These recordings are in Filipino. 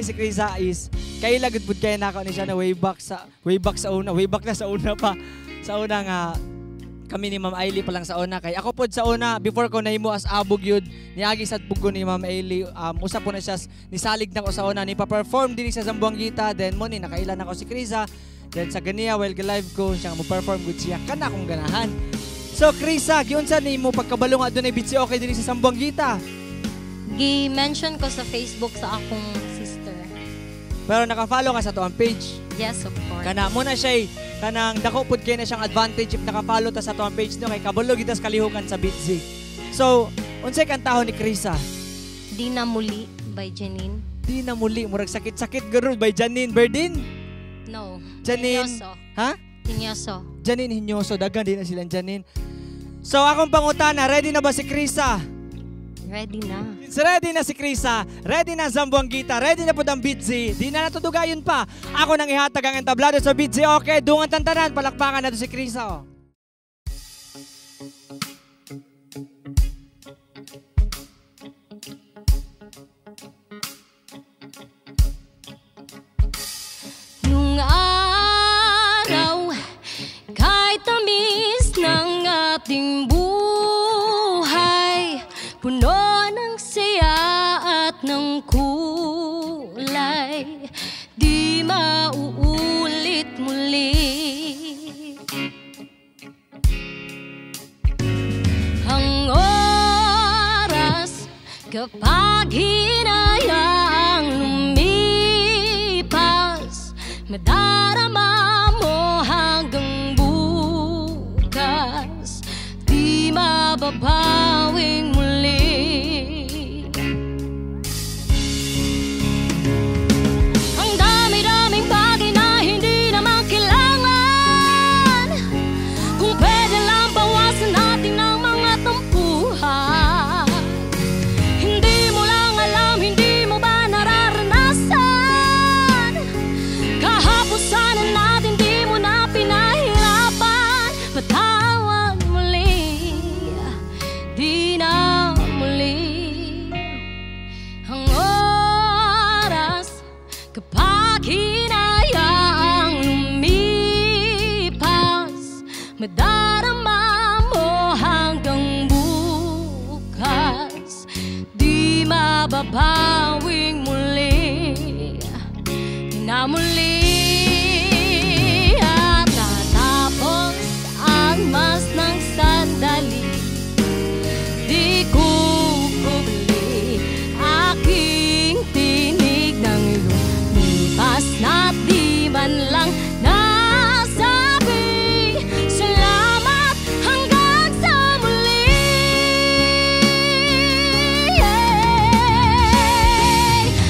si Krisa is kay lagod pud kay nako ni siya na way back sa una pa. Sa una nga kami ni Ma'am Ailey pa lang sa una kay ako pod sa una before ko nahimo as abog yun niagi sad pug ko ni Ma'am Ailey usa po na siya nisalig na ko sa una ni pa-perform din sa Zamboanguita then mo ni nakailan ako si Krisa then sa ganiya while live ko siya mo perform gud siya kana akong ganahan. So Krisa giunsa nimo pagkabalo nga adunay bitsi okay diri sa Zamboanguita? Gi-mention ko sa Facebook sa akong sister. Pero naka-follow ka sa tuang page? Yes, of course. Kana mo na siya kanang dako pud kay na siyang advantage if naka-follow ta sa tuang page no kay kabalo gitas kalihukan sa Bitzi. So, unsay kantahon ni Krisa? Di na muli by Janine. Di na muli murag sakit-sakit guro by Janine Berdin? No. Janine. Hinyoso. Ha? Hinyoso. Janine Hinyoso daghan din na silang Janine. So, akong pangutana, ready na ba si Krisa? Ready na. Ready na si Krisa, ready na Zamboanguita, ready na po ang Bitzi. Di na natudugayon pa. Ako nang ihatag ang entablado sa Bitzi. Okay, dungan tantanan, palakpakan na to si Krisa. Oh. Nung araw, kahit tamis ng ating buhay, puno ng saya at ng kulay, di mauulit muli. Ang oras kapag hinayaang lumipas, madarama mo hanggang bukas, di mababawing muli. Ang dami-daming bagay na hindi naman kailangan, kung pwede lang bawasan natin ang mga tampuhan. Hindi mo lang alam, hindi mo ba nararanasan, kahapon sana natin di mo na pinahirapan. Patawad muli, di na muli. Ang oras kapag hinayaang lumipas, madarama mo hanggang bukas, di mababawing muli, di na muli. At tatapos ang mas ng sandali, di ko kubli aking tinig ng lumipas na di man lang nasabi salamat hanggang sa muli.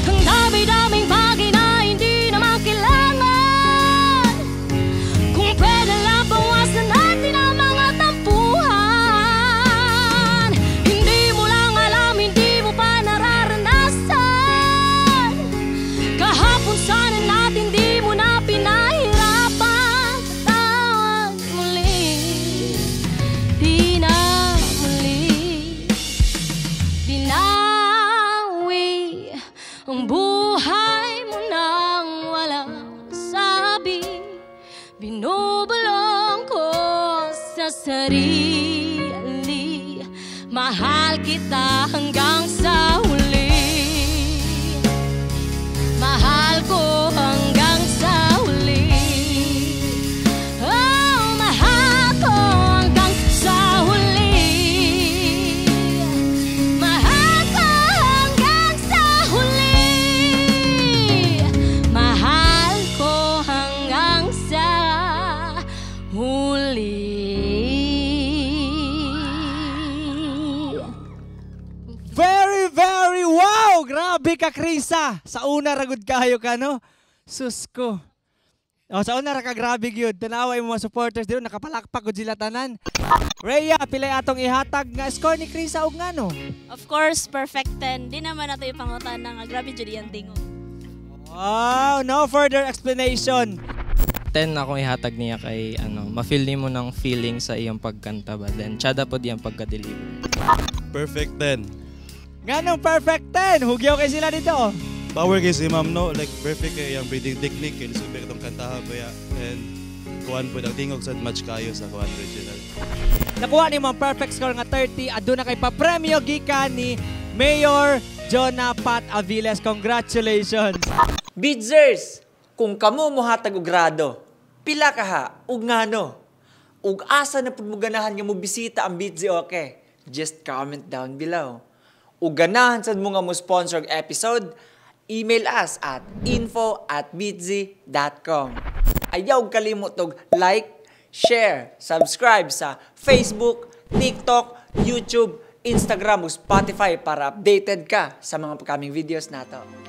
Ang dami-daming bagay na hindi naman kailangan, kung pwede lang bawasan natin ang mga tampuhan. Hindi mo lang alam, hindi mo pa nararanasan, kahapon sana natin di mo na pinahirapan. Patawad muli, di na muli. Binawi ang buhay mo nang walang sabi, binubulong ko sa sarili, mahal kita hanggang sa huli. Mahal ko hanggang sa huli. Oh, mahal ko hanggang sa huli. Mahal ko hanggang sa huli. Mahal ko hanggang sa huli. Very, very wow! Grabe ka, Krisa! Sa una, ragod kayo ka, no? Sus ko. O, sa una, raka grabe gyud. Tanaway mo mga supporters dito, nakapalakpak ko sila tanan. Rhea, pilay atong ihatag nga score ni Krisa og ngano? Of course, perfect 10. Di naman nato ipangutan nga grabe jud iyang tingog. Wow, no further explanation. 10 akong ihatag niya kay ma-feel mo ng feeling sa iyong pagkanta ba. Then, tsada po diyang pagka-deliver. Perfect 10. Nganong perfect 10? Hugyaw kay sila dito. power kay si ma'am no, like perfect kay yung breathing technique kay super itong kantaha ba ya. And kuan po nagtingog sa match kayo sa kuan original. Nakuha ni mo ang perfect score nga 30. Aduna kay pa-premyo gikan ni Mayor Jonah Pat Aviles. Congratulations! Bidzers, kung kamo mohatag og grado, pila ka ha, ug ngano? Ug asa na pud mo ganahan nga mo bisita ang Bidzi okay? Just comment down below. Ug ganahan sad mo nga mo sponsor og episode, email us at info@bidzi.com. Ayaw kalimot og like, share, subscribe sa Facebook, TikTok, YouTube, Instagram ug Spotify para updated ka sa mga upcoming videos nato.